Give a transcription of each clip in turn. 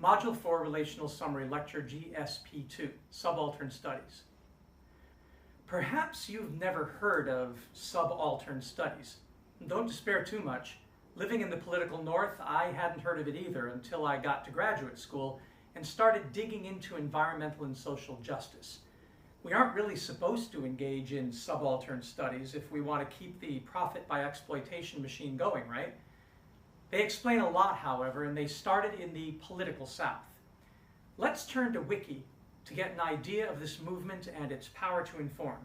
Module 4 Relational Summary, Lecture GSP2, Subaltern Studies. Perhaps you've never heard of subaltern studies. Don't despair too much. Living in the political north, I hadn't heard of it either until I got to graduate school and started digging into environmental and social justice. We aren't really supposed to engage in subaltern studies if we want to keep the profit by exploitation machine going, right? They explain a lot, however, and they started in the political South. Let's turn to Wiki to get an idea of this movement and its power to inform.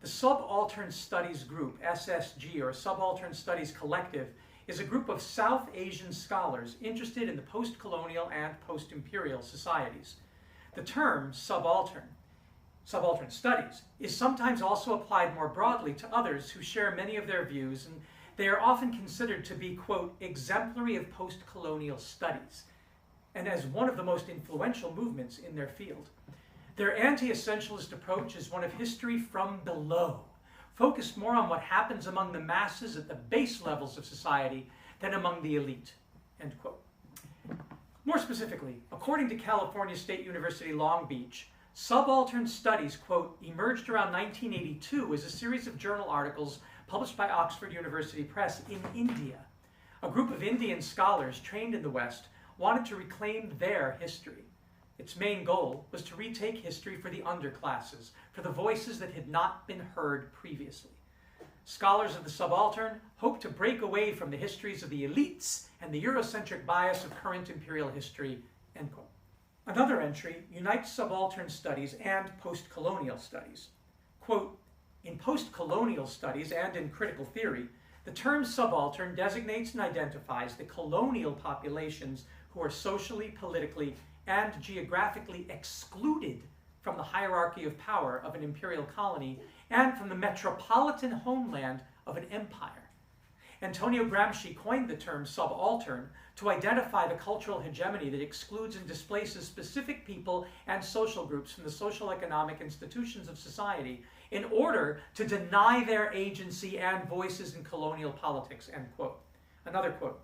The Subaltern Studies Group, SSG, or Subaltern Studies Collective, is a group of South Asian scholars interested in the post-colonial and post-imperial societies. The term subaltern studies, is sometimes also applied more broadly to others who share many of their views, and they are often considered to be, quote, exemplary of post-colonial studies, and as one of the most influential movements in their field. Their anti-essentialist approach is one of history from below, focused more on what happens among the masses at the base levels of society than among the elite, end quote. More specifically, according to California State University Long Beach, subaltern studies, quote, emerged around 1982 as a series of journal articles published by Oxford University Press in India. A group of Indian scholars trained in the West wanted to reclaim their history. Its main goal was to retake history for the underclasses, for the voices that had not been heard previously. Scholars of the subaltern hoped to break away from the histories of the elites and the Eurocentric bias of current imperial history, end quote. Another entry unites subaltern studies and post-colonial studies. Quote, in post-colonial studies and in critical theory, the term subaltern designates and identifies the colonial populations who are socially, politically, and geographically excluded from the hierarchy of power of an imperial colony and from the metropolitan homeland of an empire. Antonio Gramsci coined the term subaltern to identify the cultural hegemony that excludes and displaces specific people and social groups from the social economic institutions of society in order to deny their agency and voices in colonial politics, end quote. Another quote.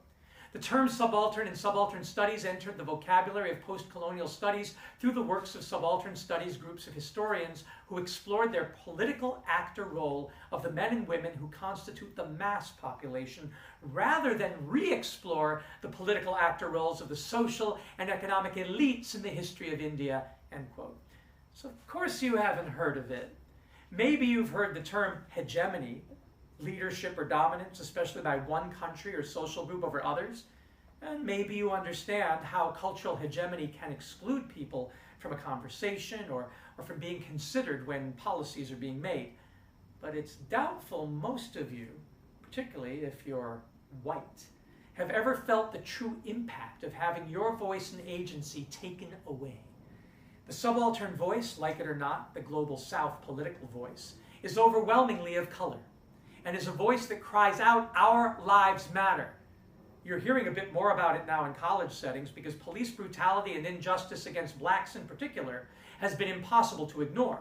The term subaltern and subaltern studies entered the vocabulary of post-colonial studies through the works of subaltern studies groups of historians who explored their political actor role of the men and women who constitute the mass population, rather than re-explore the political actor roles of the social and economic elites in the history of India, end quote. So of course you haven't heard of it. Maybe you've heard the term hegemony, leadership or dominance, especially by one country or social group over others. And maybe you understand how cultural hegemony can exclude people from a conversation or from being considered when policies are being made. But it's doubtful most of you, particularly if you're white, have ever felt the true impact of having your voice and agency taken away. The subaltern voice, like it or not, the global South political voice, is overwhelmingly of color, and is a voice that cries out, our lives matter. You're hearing a bit more about it now in college settings because police brutality and injustice against blacks in particular has been impossible to ignore.